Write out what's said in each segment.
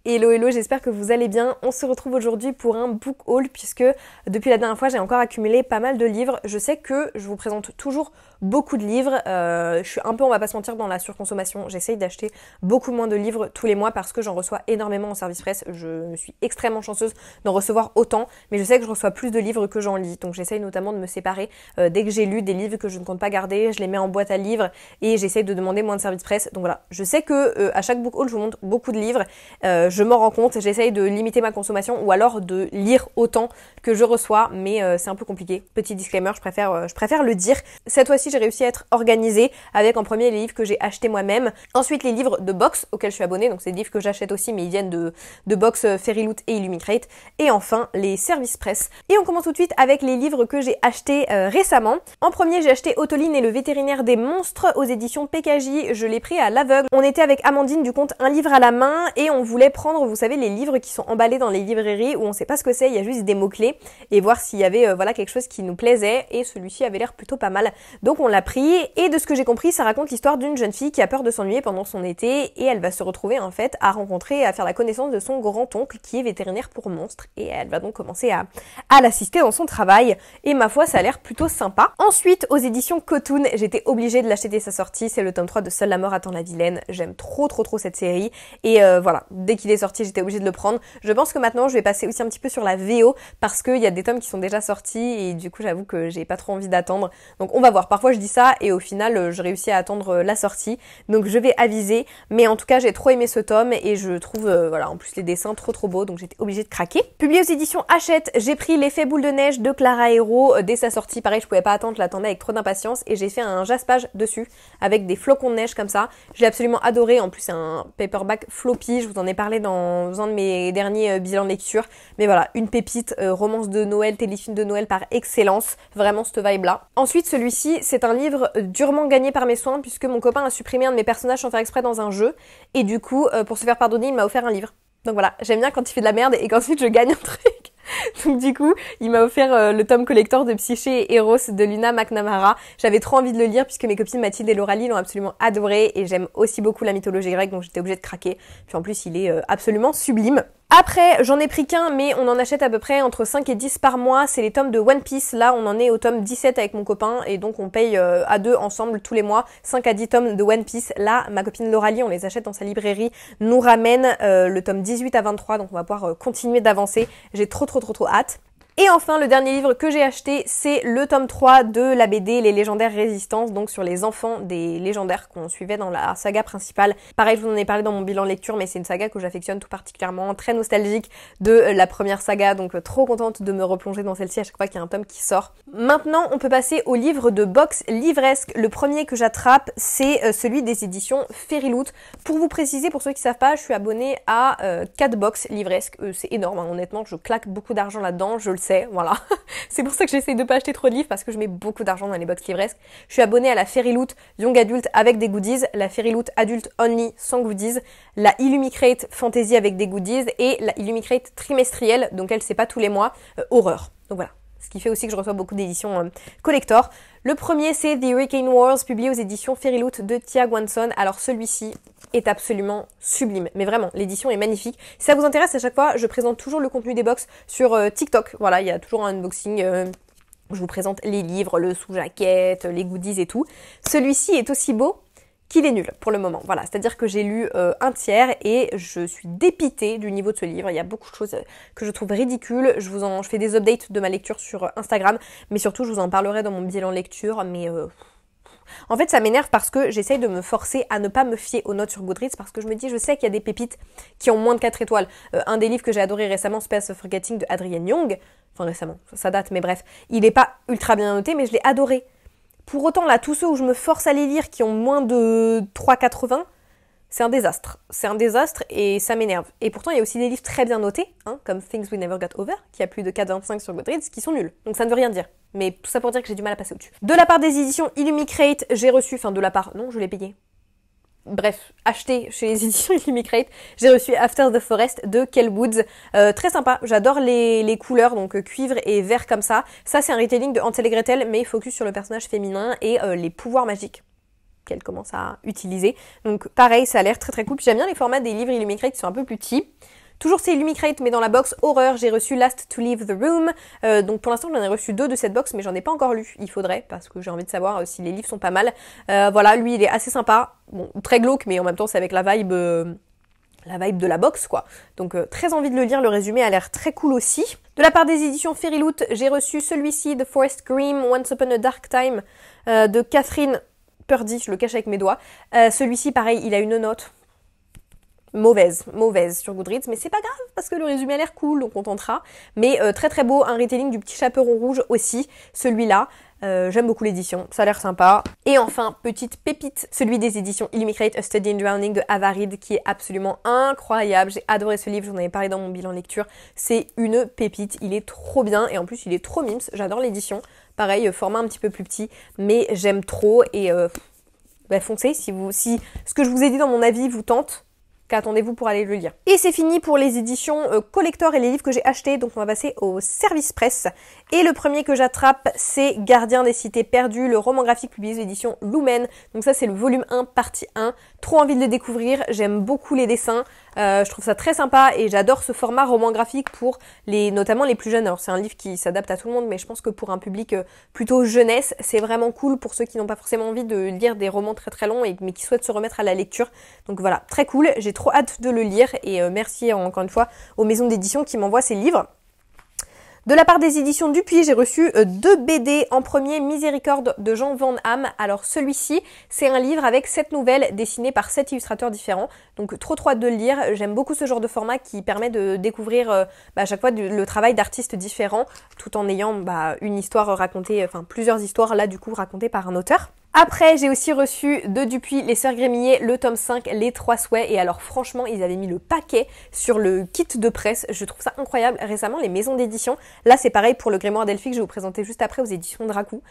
Hello hello, j'espère que vous allez bien. On se retrouve aujourd'hui pour un book haul puisque depuis la dernière fois j'ai encore accumulé pas mal de livres. Je sais que je vous présente toujours beaucoup de livres. Je suis un peu, on va pas se mentir, dans la surconsommation. J'essaye d'acheter beaucoup moins de livres tous les mois parce que j'en reçois énormément en service presse. Je suis extrêmement chanceuse d'en recevoir autant, mais je sais que je reçois plus de livres que j'en lis. Donc j'essaye notamment de me séparer dès que j'ai lu des livres que je ne compte pas garder. Je les mets en boîte à livres et j'essaye de demander moins de service presse. Donc voilà, je sais que à chaque book haul je vous montre beaucoup de livres. Je m'en rends compte, j'essaye de limiter ma consommation ou alors de lire autant que je reçois, mais c'est un peu compliqué. Petit disclaimer, je préfère le dire. Cette fois-ci, j'ai réussi à être organisée avec en premier les livres que j'ai achetés moi-même. Ensuite, les livres de box auxquels je suis abonnée, donc c'est des livres que j'achète aussi, mais ils viennent de box Fairyloot et Illumicrate. Et enfin, les services presse. Et on commence tout de suite avec les livres que j'ai achetés récemment. En premier, j'ai acheté Ottoline et le vétérinaire des monstres aux éditions PKJ. Je l'ai pris à l'aveugle. On était avec Amandine du compte Un livre à la main et on voulait prendre, vous savez, les livres qui sont emballés dans les librairies où on sait pas ce que c'est, il y a juste des mots-clés et voir s'il y avait voilà quelque chose qui nous plaisait, et celui-ci avait l'air plutôt pas mal. Donc on l'a pris et de ce que j'ai compris, ça raconte l'histoire d'une jeune fille qui a peur de s'ennuyer pendant son été et elle va se retrouver en fait à rencontrer et à faire la connaissance de son grand-oncle qui est vétérinaire pour monstres et elle va donc commencer à l'assister dans son travail et ma foi ça a l'air plutôt sympa. Ensuite aux éditions Cotoon, j'étais obligée de l'acheter dès sa sortie, c'est le tome 3 de Seule la mort attend la vilaine. J'aime trop cette série et voilà, dès qu'il est sorti j'étais obligée de le prendre. Je pense que maintenant je vais passer aussi un petit peu sur la VO parce qu'il y a des tomes qui sont déjà sortis et du coup j'avoue que j'ai pas trop envie d'attendre. Donc on va voir, parfois je dis ça et au final je réussis à attendre la sortie. Donc je vais aviser, mais en tout cas j'ai trop aimé ce tome et je trouve voilà en plus les dessins trop beaux, donc j'étais obligée de craquer. Publié aux éditions Hachette, j'ai pris L'effet boule de neige de Clara Hérault dès sa sortie. Pareil, je pouvais pas attendre, je l'attendais avec trop d'impatience et j'ai fait un jaspage dessus avec des flocons de neige comme ça. J'ai absolument adoré, en plus c'est un paperback floppy, je vous en ai parlé dans un de mes derniers bilans de lecture, mais voilà, une pépite, romance de Noël, téléfilm de Noël par excellence, vraiment cette vibe là. Ensuite celui-ci, c'est un livre durement gagné par mes soins puisque mon copain a supprimé un de mes personnages sans faire exprès dans un jeu et du coup, pour se faire pardonner, il m'a offert un livre. Donc voilà, j'aime bien quand il fait de la merde et qu'ensuite je gagne un truc. Donc du coup, il m'a offert le tome collector de Psyché et Eros de Luna McNamara. J'avais trop envie de le lire puisque mes copines Mathilde et Lauralie l'ont absolument adoré et j'aime aussi beaucoup la mythologie grecque, donc j'étais obligée de craquer. Puis en plus, il est absolument sublime. Après, j'en ai pris qu'un, mais on en achète à peu près entre 5 et 10 par mois. C'est les tomes de One Piece. Là, on en est au tome 17 avec mon copain et donc on paye à deux ensemble tous les mois 5 à 10 tomes de One Piece. Là, ma copine Lauralie, on les achète dans sa librairie, nous ramène le tome 18 à 23, donc on va pouvoir continuer d'avancer. J'ai trop hâte. Et enfin, le dernier livre que j'ai acheté, c'est le tome 3 de la BD Les légendaires résistances, donc sur les enfants des légendaires qu'on suivait dans la saga principale. Pareil, je vous en ai parlé dans mon bilan lecture, mais c'est une saga que j'affectionne tout particulièrement, très nostalgique de la première saga, donc trop contente de me replonger dans celle-ci à chaque fois qu'il y a un tome qui sort. Maintenant, on peut passer au livre de box livresque. Le premier que j'attrape, c'est celui des éditions Fairyloot. Pour vous préciser, pour ceux qui savent pas, je suis abonnée à 4 box livresques. C'est énorme, hein, honnêtement, je claque beaucoup d'argent là-dedans, je le sais, voilà. C'est pour ça que j'essaye de pas acheter trop de livres parce que je mets beaucoup d'argent dans les box livresques. Je suis abonnée à la Fairyloot Young Adult avec des goodies, la Fairyloot Adult Only sans goodies, la Illumicrate Fantasy avec des goodies et la Illumicrate trimestrielle, donc elle c'est pas tous les mois, horreur. Donc voilà. Ce qui fait aussi que je reçois beaucoup d'éditions collector. Le premier, c'est The Hurricane Wars, publié aux éditions Fairyloot de Tia Gwanson. Alors celui-ci est absolument sublime. Mais vraiment, l'édition est magnifique. Si ça vous intéresse, à chaque fois, je présente toujours le contenu des box sur TikTok. Voilà, il y a toujours un unboxing. Je vous présente les livres, le sous-jaquette, les goodies et tout. Celui-ci est aussi beau qu'il est nul pour le moment. Voilà, c'est-à-dire que j'ai lu un tiers et je suis dépitée du niveau de ce livre. Il y a beaucoup de choses que je trouve ridicules. Je fais des updates de ma lecture sur Instagram, mais surtout je vous en parlerai dans mon bilan lecture. Mais en fait, ça m'énerve parce que j'essaye de me forcer à ne pas me fier aux notes sur Goodreads parce que je me dis, je sais qu'il y a des pépites qui ont moins de 4 étoiles. Un des livres que j'ai adoré récemment, Space of Forgetting de Adrienne Young, enfin récemment, ça date, mais bref, il est pas ultra bien noté, mais je l'ai adoré. Pour autant, là, tous ceux où je me force à les lire qui ont moins de 3,80, c'est un désastre. C'est un désastre et ça m'énerve. Et pourtant, il y a aussi des livres très bien notés, hein, comme Things We Never Got Over, qui a plus de 4,25 sur Goodreads, qui sont nuls. Donc ça ne veut rien dire. Mais tout ça pour dire que j'ai du mal à passer au-dessus. De la part des éditions Illumicrate, j'ai reçu, enfin de la part, non, je l'ai payé. Bref, acheté chez les éditions Illumicrate, j'ai reçu After the Forest de Kel Woods. Très sympa, j'adore les couleurs, donc cuivre et vert comme ça. Ça, c'est un retelling de Hansel et Gretel, mais focus sur le personnage féminin et les pouvoirs magiques qu'elle commence à utiliser. Donc pareil, ça a l'air très très cool. Puis j'aime bien les formats des livres Illumicrate qui sont un peu plus petits. Toujours c'est Illumicrate, mais dans la box horreur, j'ai reçu Last to Leave the Room. Donc pour l'instant, j'en ai reçu 2 de cette box, mais j'en ai pas encore lu. Il faudrait, parce que j'ai envie de savoir si les livres sont pas mal. Voilà, lui, il est assez sympa. Bon, très glauque, mais en même temps, c'est avec la vibe de la box, quoi. Donc très envie de le lire, le résumé a l'air très cool aussi. De la part des éditions Fairyloot, j'ai reçu celui-ci, The Forest Grim, Once Upon a Dark Time, de Catherine Purdy, je le cache avec mes doigts. Celui-ci, pareil, il a une note mauvaise sur Goodreads, mais c'est pas grave parce que le résumé a l'air cool, donc on tentera. Mais très très beau, un retelling du Petit Chaperon Rouge aussi, celui-là. J'aime beaucoup l'édition, ça a l'air sympa. Et enfin, petite pépite, celui des éditions Illumicrate, A Study in Drowning de Avarid, qui est absolument incroyable. J'ai adoré ce livre, j'en avais parlé dans mon bilan lecture. C'est une pépite, il est trop bien et en plus il est trop mimes, j'adore l'édition. Pareil, format un petit peu plus petit, mais j'aime trop et foncez si ce que je vous ai dit dans mon avis vous tente. Qu'attendez-vous pour aller le lire. Et c'est fini pour les éditions collector et les livres que j'ai achetés, donc on va passer au service presse. Et le premier que j'attrape, c'est Gardien des cités perdues, le roman graphique publié aux éditions Lumen. Donc ça c'est le volume 1, partie 1. Trop envie de le découvrir, j'aime beaucoup les dessins, je trouve ça très sympa et j'adore ce format roman graphique pour notamment les plus jeunes. Alors c'est un livre qui s'adapte à tout le monde, mais je pense que pour un public plutôt jeunesse, c'est vraiment cool pour ceux qui n'ont pas forcément envie de lire des romans très très longs mais qui souhaitent se remettre à la lecture. Donc voilà, très cool, j'ai trop hâte de le lire et merci encore une fois aux maisons d'édition qui m'envoient ces livres. De la part des éditions Dupuis, j'ai reçu 2 BD. En premier, Miséricorde de Jean Van Hamme. Alors celui-ci, c'est un livre avec 7 nouvelles dessinées par 7 illustrateurs différents. Donc trop hâte de le lire. J'aime beaucoup ce genre de format qui permet de découvrir à chaque fois le travail d'artistes différents tout en ayant une histoire racontée, enfin plusieurs histoires là du coup racontées par un auteur. Après, j'ai aussi reçu de Dupuis Les Sœurs Grémillet, le tome 5, Les 3 souhaits. Et alors franchement, ils avaient mis le paquet sur le kit de presse. Je trouve ça incroyable. Récemment, les maisons d'édition, là c'est pareil pour le Grimoire d'Elphie que je vais vous présenter juste après aux éditions Dracou.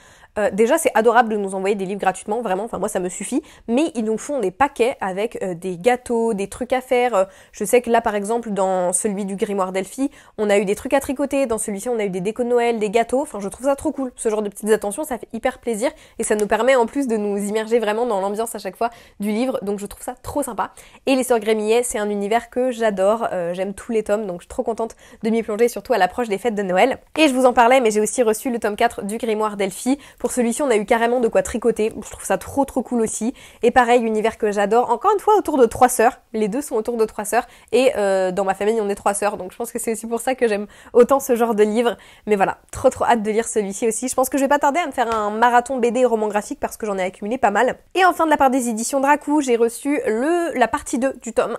Déjà, c'est adorable de nous envoyer des livres gratuitement, vraiment, enfin moi ça me suffit. Mais ils nous font des paquets avec des gâteaux, des trucs à faire. Je sais que là par exemple, dans celui du Grimoire d'Elphie, on a eu des trucs à tricoter. Dans celui-ci, on a eu des décos de Noël, des gâteaux. Enfin, je trouve ça trop cool. Ce genre de petites attentions, ça fait hyper plaisir et ça nous permet en plus de nous immerger vraiment dans l'ambiance à chaque fois du livre, donc je trouve ça trop sympa. Et Les Sœurs Grémillet, c'est un univers que j'adore, j'aime tous les tomes, donc je suis trop contente de m'y plonger, surtout à l'approche des fêtes de Noël. Et je vous en parlais, mais j'ai aussi reçu le tome 4 du Grimoire d'Elphie. Pour celui-ci, on a eu carrément de quoi tricoter, je trouve ça trop cool aussi. Et pareil, univers que j'adore, encore une fois autour de 3 sœurs, les deux sont autour de 3 sœurs, et dans ma famille on est 3 sœurs, donc je pense que c'est aussi pour ça que j'aime autant ce genre de livre. Mais voilà, trop hâte de lire celui-ci aussi. Je pense que je vais pas tarder à me faire un marathon BD et roman graphique parce que j'en ai accumulé pas mal. Et enfin de la part des éditions Dracou, j'ai reçu la partie 2 du tome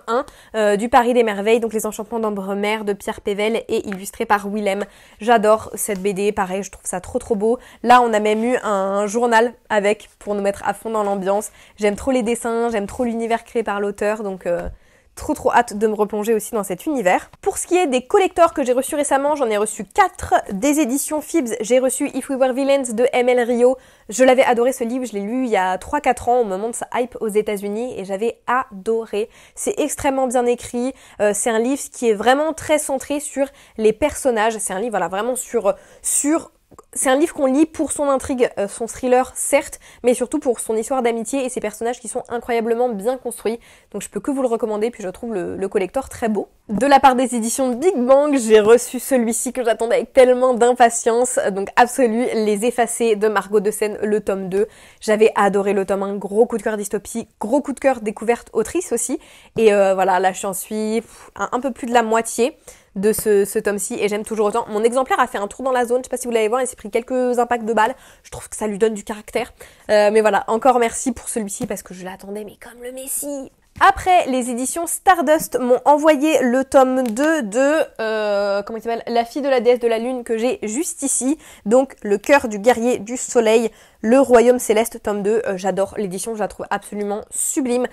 1 du Paris des Merveilles, donc Les Enchantements d'Ambremer de Pierre Pével et illustré par Willem. J'adore cette BD, pareil, je trouve ça trop beau. Là on a même eu un journal avec pour nous mettre à fond dans l'ambiance. J'aime trop les dessins, j'aime trop l'univers créé par l'auteur, donc trop hâte de me replonger aussi dans cet univers. Pour ce qui est des collectors que j'ai reçus récemment, j'en ai reçu 4 des éditions Phibbs. J'ai reçu If We Were Villains de ML Rio. Je l'avais adoré ce livre, je l'ai lu il y a 3-4 ans au moment de sa hype aux États-Unis et j'avais adoré. C'est extrêmement bien écrit, c'est un livre qui est vraiment très centré sur les personnages. C'est un livre voilà, vraiment c'est un livre qu'on lit pour son intrigue, son thriller certes, mais surtout pour son histoire d'amitié et ses personnages qui sont incroyablement bien construits. Donc je peux que vous le recommander, puis je trouve le collector très beau. De la part des éditions Big Bang, j'ai reçu celui-ci que j'attendais avec tellement d'impatience, donc absolu, Les Effacés de Margot de Seine, le tome 2. J'avais adoré le tome 1, gros coup de cœur dystopie, gros coup de cœur découverte autrice aussi. Et voilà, là j'en suis un peu plus de la moitié de ce tome-ci et j'aime toujours autant. Mon exemplaire a fait un tour dans la zone, je sais pas si vous l'allez voir, il s'est pris quelques impacts de balles. Je trouve que ça lui donne du caractère. Mais voilà, encore merci pour celui-ci parce que je l'attendais mais comme le Messie. Après, les éditions Stardust m'ont envoyé le tome 2 de comment il s'appelle, La fille de la déesse de la lune que j'ai juste ici. Donc Le cœur du guerrier du soleil, le royaume céleste tome 2. J'adore l'édition, je la trouve absolument sublime.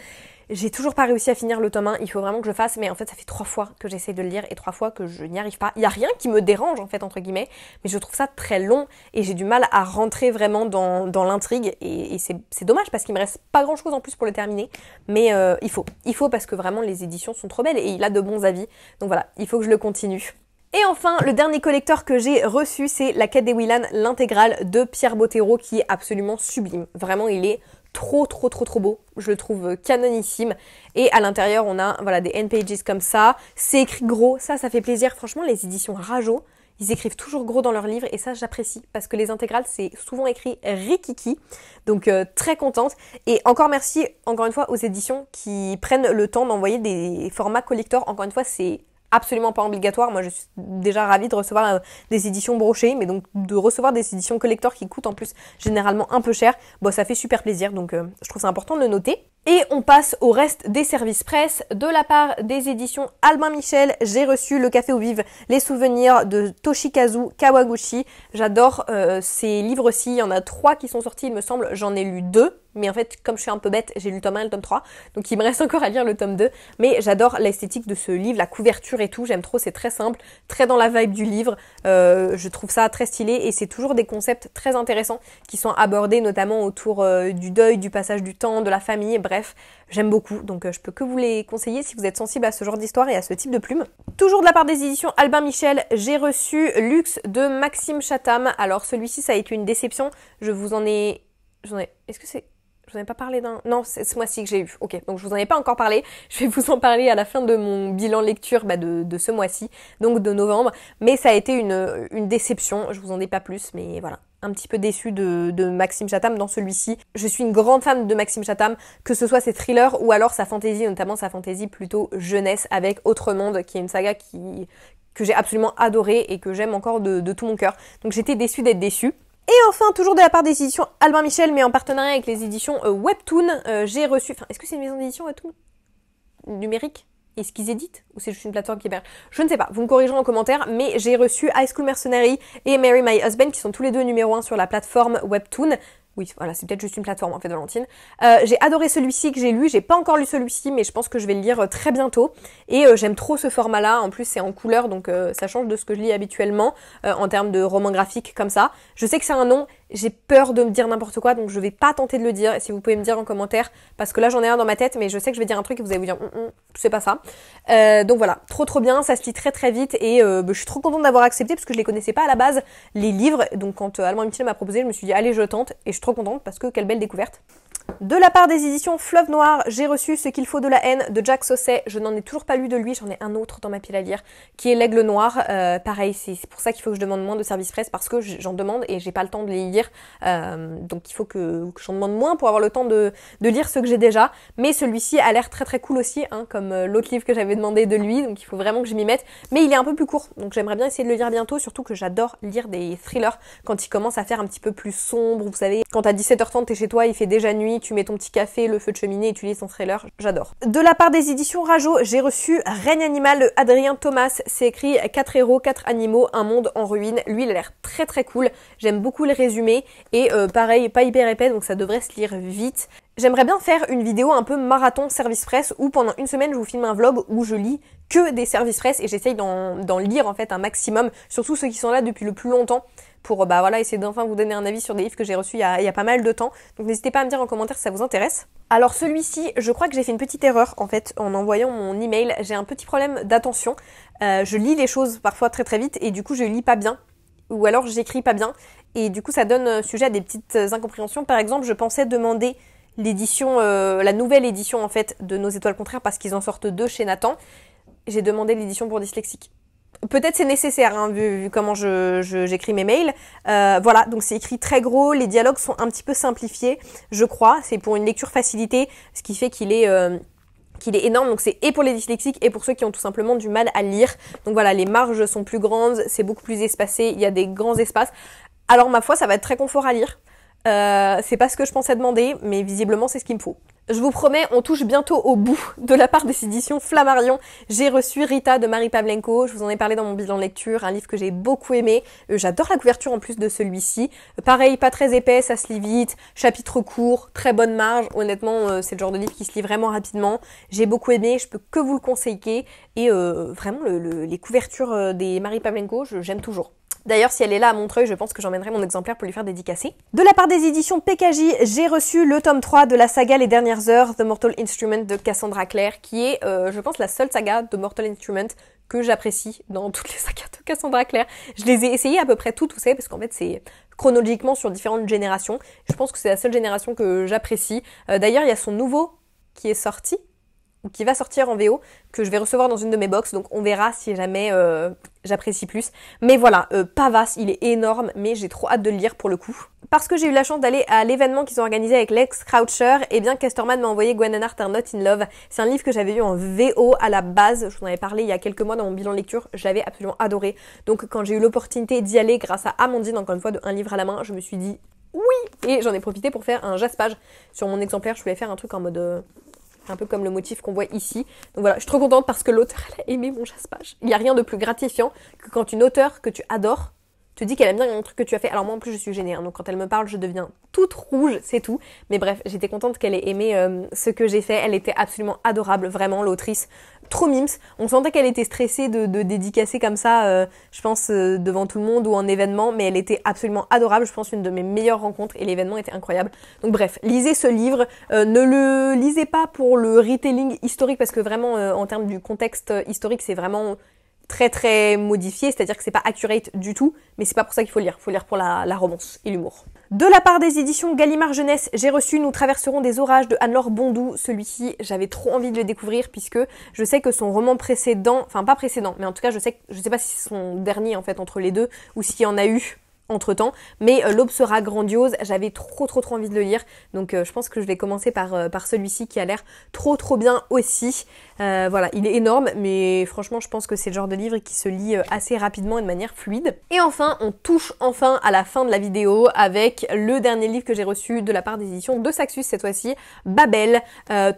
J'ai toujours pas réussi à finir le tome 1, il faut vraiment que je le fasse, mais en fait ça fait 3 fois que j'essaie de le lire et 3 fois que je n'y arrive pas. Il y a rien qui me dérange en fait entre guillemets, mais je trouve ça très long et j'ai du mal à rentrer vraiment dans l'intrigue et c'est dommage parce qu'il me reste pas grand chose en plus pour le terminer, mais il faut parce que vraiment les éditions sont trop belles et il a de bons avis, donc voilà, il faut que je le continue. Et enfin, le dernier collector que j'ai reçu, c'est La quête des Willan, l'intégrale de Pierre Bottero qui est absolument sublime. Vraiment, il est trop beau, je le trouve canonissime. Et à l'intérieur on a voilà des end pages comme ça, c'est écrit gros, ça fait plaisir. Franchement les éditions Rajo, ils écrivent toujours gros dans leurs livres et ça j'apprécie parce que les intégrales c'est souvent écrit rikiki, donc très contente. Et encore merci encore une fois aux éditions qui prennent le temps d'envoyer des formats collector. Encore une fois c'est absolument pas obligatoire, moi je suis déjà ravie de recevoir des éditions brochées, mais donc de recevoir des éditions collector qui coûtent en plus généralement un peu cher, bon ça fait super plaisir, donc je trouve ça important de le noter. Et on passe au reste des services presse. De la part des éditions Albin Michel, j'ai reçu Le Café où vivent les souvenirs de Toshikazu Kawaguchi. J'adore ces livres-ci, il y en a 3 qui sont sortis il me semble, j'en ai lu 2. Mais en fait, comme je suis un peu bête, j'ai lu le tome 1 et le tome 3. Donc il me reste encore à lire le tome 2. Mais j'adore l'esthétique de ce livre, la couverture et tout. J'aime trop, c'est très simple, très dans la vibe du livre. Je trouve ça très stylé et c'est toujours des concepts très intéressants qui sont abordés, notamment autour du deuil, du passage du temps, de la famille. Bref, j'aime beaucoup. Donc je peux que vous les conseiller si vous êtes sensible à ce genre d'histoire et à ce type de plume. Toujours de la part des éditions Albin Michel, j'ai reçu Luxe de Maxime Chatham. Alors celui-ci, ça a été une déception. Est-ce que c'est... Je vous en ai pas parlé d'un... Non, c'est ce mois-ci que j'ai eu. Ok, donc je vous en ai pas encore parlé. Je vais vous en parler à la fin de mon bilan lecture de ce mois-ci, donc de novembre. Mais ça a été une déception, je vous en dis pas plus, mais voilà. Un petit peu déçue de Maxime Chatham dans celui-ci. Je suis une grande fan de Maxime Chatham, que ce soit ses thrillers ou alors sa fantasy, notamment sa fantasy plutôt jeunesse avec Autre Monde, qui est une saga que j'ai absolument adorée et que j'aime encore de tout mon cœur. Donc j'étais déçue d'être déçue. Et enfin, toujours de la part des éditions Albin Michel, mais en partenariat avec les éditions Webtoon, j'ai reçu... Enfin, est-ce que c'est une maison d'édition Webtoon numérique? Est-ce qu'ils éditent? Ou c'est juste une plateforme qui héberge? Je ne sais pas, vous me corrigerez en commentaire, mais j'ai reçu High School Mercenary et Marry My Husband, qui sont tous les deux numéro 1 sur la plateforme Webtoon. Oui, voilà, c'est peut-être juste une plateforme en fait, Valentine. J'ai adoré celui-ci que j'ai lu, j'ai pas encore lu celui-ci, mais je pense que je vais le lire très bientôt. Et j'aime trop ce format-là, en plus c'est en couleur, donc ça change de ce que je lis habituellement, en termes de roman graphique comme ça. Je sais que c'est un nom, j'ai peur de me dire n'importe quoi, donc je vais pas tenter de le dire, et si vous pouvez me dire en commentaire, parce que là j'en ai un dans ma tête, mais je sais que je vais dire un truc et vous allez vous dire c'est pas ça. Donc voilà, trop bien, ça se lit très vite, et je suis trop contente d'avoir accepté, parce que je les connaissais pas à la base, les livres, donc quand Albin Michel m'a proposé, je me suis dit allez je tente, et je suis trop contente, parce que quelle belle découverte. De la part des éditions Fleuve Noir, j'ai reçu Ce qu'il faut de la haine de Jack Saucet. Je n'en ai toujours pas lu de lui, j'en ai un autre dans ma pile à lire, qui est L'Aigle Noir. Pareil, c'est pour ça qu'il faut que je demande moins de service presse, parce que j'en demande et j'ai pas le temps de les lire. Donc il faut que j'en demande moins pour avoir le temps de lire ceux que j'ai déjà. Mais celui-ci a l'air très cool aussi, hein, comme l'autre livre que j'avais demandé de lui, donc il faut vraiment que je m'y mette. Mais il est un peu plus court, donc j'aimerais bien essayer de le lire bientôt, surtout que j'adore lire des thrillers quand il commence à faire un petit peu plus sombre. Vous savez, quand à 17h30 t'es chez toi, il fait déjà nuit, tu mets ton petit café, le feu de cheminée et tu lis ton thriller, j'adore. De la part des éditions Rajo, j'ai reçu Règne animal de Adrien Thomas. C'est écrit 4 héros, 4 animaux, un monde en ruine. Lui, il a l'air très cool. J'aime beaucoup les résumés et pareil, pas hyper épais, donc ça devrait se lire vite. J'aimerais bien faire une vidéo un peu marathon service presse où pendant une semaine je vous filme un vlog où je lis que des services presse et j'essaye d'en lire en fait un maximum, surtout ceux qui sont là depuis le plus longtemps, pour voilà, essayer d'enfin vous donner un avis sur des livres que j'ai reçus il y a pas mal de temps. Donc n'hésitez pas à me dire en commentaire si ça vous intéresse. Alors celui-ci, je crois que j'ai fait une petite erreur en fait en envoyant mon email. J'ai un petit problème d'attention. Je lis les choses parfois très vite et du coup je lis pas bien. Ou alors j'écris pas bien. Et du coup ça donne sujet à des petites incompréhensions. Par exemple, je pensais demander l'édition, la nouvelle édition en fait de Nos étoiles contraires parce qu'ils en sortent 2 chez Nathan. J'ai demandé l'édition pour dyslexique. Peut-être c'est nécessaire, hein, vu comment j'écris mes mails. Voilà, donc c'est écrit très gros, les dialogues sont un petit peu simplifiés, je crois. C'est pour une lecture facilitée, ce qui fait qu'il est énorme. Donc c'est et pour les dyslexiques et pour ceux qui ont tout simplement du mal à lire. Donc voilà, les marges sont plus grandes, c'est beaucoup plus espacé, il y a des grands espaces. Alors ma foi, ça va être très confort à lire. C'est pas ce que je pensais demander, mais visiblement c'est ce qu'il me faut. Je vous promets, on touche bientôt au bout. De la part des éditions Flammarion, j'ai reçu Rita de Marie Pavlenko. Je vous en ai parlé dans mon bilan lecture, un livre que j'ai beaucoup aimé. J'adore la couverture en plus de celui-ci. Pareil, pas très épais, ça se lit vite. Chapitre court, très bonne marge. Honnêtement, c'est le genre de livre qui se lit vraiment rapidement. J'ai beaucoup aimé, je peux que vous le conseiller. Et vraiment, les couvertures des Marie Pavlenko, j'aime toujours. D'ailleurs, si elle est là à Montreuil, je pense que j'emmènerai mon exemplaire pour lui faire dédicacer. De la part des éditions PKJ, j'ai reçu le tome 3 de la saga Les Dernières Heures, The Mortal Instrument de Cassandra Clare, qui est, je pense, la seule saga de Mortal Instrument que j'apprécie dans toutes les sagas de Cassandra Clare. Je les ai essayés à peu près tous, vous savez, parce qu'en fait c'est chronologiquement sur différentes générations. Je pense que c'est la seule génération que j'apprécie. D'ailleurs, il y a son nouveau qui est sorti, ou qui va sortir en VO, que je vais recevoir dans une de mes box, donc on verra si jamais j'apprécie plus. Mais voilà, Pavas, il est énorme, mais j'ai trop hâte de le lire pour le coup. Parce que j'ai eu la chance d'aller à l'événement qu'ils ont organisé avec Lex Croucher, et bien Casterman m'a envoyé Gwen and Art Are Not in Love. C'est un livre que j'avais eu en VO à la base, je vous en avais parlé il y a quelques mois dans mon bilan lecture, je l'avais absolument adoré. Donc quand j'ai eu l'opportunité d'y aller grâce à Amandine, encore une fois de Un livre à la main, je me suis dit oui. Et j'en ai profité pour faire un jaspage sur mon exemplaire, je voulais faire un truc en mode... un peu comme le motif qu'on voit ici. Donc voilà, je suis trop contente parce que l'auteur, elle a aimé mon jaspage. Il n'y a rien de plus gratifiant que quand une auteure que tu adores te dit qu'elle aime bien un truc que tu as fait. Alors moi en plus je suis gênée, hein, donc quand elle me parle je deviens toute rouge, c'est tout. Mais bref, j'étais contente qu'elle ait aimé ce que j'ai fait. Elle était absolument adorable, vraiment, l'autrice. Trop mimes. On sentait qu'elle était stressée de dédicacer comme ça, je pense, devant tout le monde ou en événement, mais elle était absolument adorable. Je pense une de mes meilleures rencontres et l'événement était incroyable. Donc bref, lisez ce livre. Ne le lisez pas pour le retelling historique parce que vraiment, en termes du contexte historique, c'est vraiment très très modifié, c'est-à-dire que c'est pas accurate du tout, mais c'est pas pour ça qu'il faut lire. Il faut lire pour la romance et l'humour. De la part des éditions Gallimard Jeunesse, j'ai reçu Nous traverserons des orages de Anne-Laure Bondou. Celui-ci, j'avais trop envie de le découvrir puisque je sais que son roman précédent, enfin pas précédent, mais en tout cas je sais pas si c'est son dernier en fait entre les deux ou s'il y en a eu entre temps, mais L'aube sera grandiose, j'avais trop envie de le lire, donc je pense que je vais commencer par celui-ci qui a l'air trop bien aussi. Voilà, il est énorme, mais franchement je pense que c'est le genre de livre qui se lit assez rapidement et de manière fluide. Et enfin, on touche enfin à la fin de la vidéo avec le dernier livre que j'ai reçu de la part des éditions de Saxus cette fois-ci, Babel.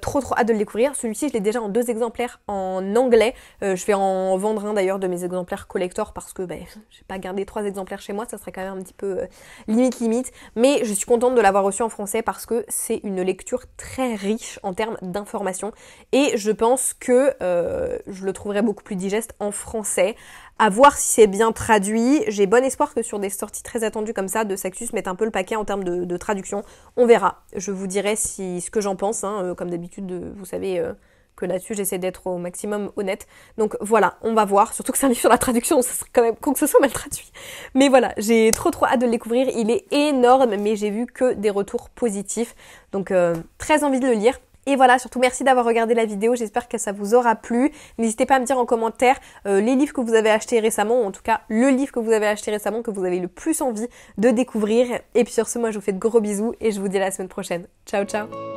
Trop hâte de le découvrir. Celui-ci je l'ai déjà en 2 exemplaires en anglais, je vais en vendre un d'ailleurs de mes exemplaires collector parce que j'ai pas gardé 3 exemplaires chez moi, ça serait quand même un petit peu limite, mais je suis contente de l'avoir reçu en français parce que c'est une lecture très riche en termes d'informations et je pense que je le trouverai beaucoup plus digeste en français. À voir si c'est bien traduit. J'ai bon espoir que sur des sorties très attendues comme ça de Saxus mettent un peu le paquet en termes de traduction. On verra. Je vous dirai ce que j'en pense, hein, comme d'habitude, vous savez... que là-dessus j'essaie d'être au maximum honnête. Donc voilà, on va voir, surtout que c'est un livre sur la traduction, ça serait quand même con que ce soit mal traduit. Mais voilà, j'ai trop hâte de le découvrir, il est énorme, mais j'ai vu que des retours positifs, donc très envie de le lire. Et voilà, surtout merci d'avoir regardé la vidéo, j'espère que ça vous aura plu. N'hésitez pas à me dire en commentaire les livres que vous avez achetés récemment, ou en tout cas le livre que vous avez acheté récemment, que vous avez le plus envie de découvrir. Et puis sur ce, moi je vous fais de gros bisous et je vous dis à la semaine prochaine. Ciao ciao.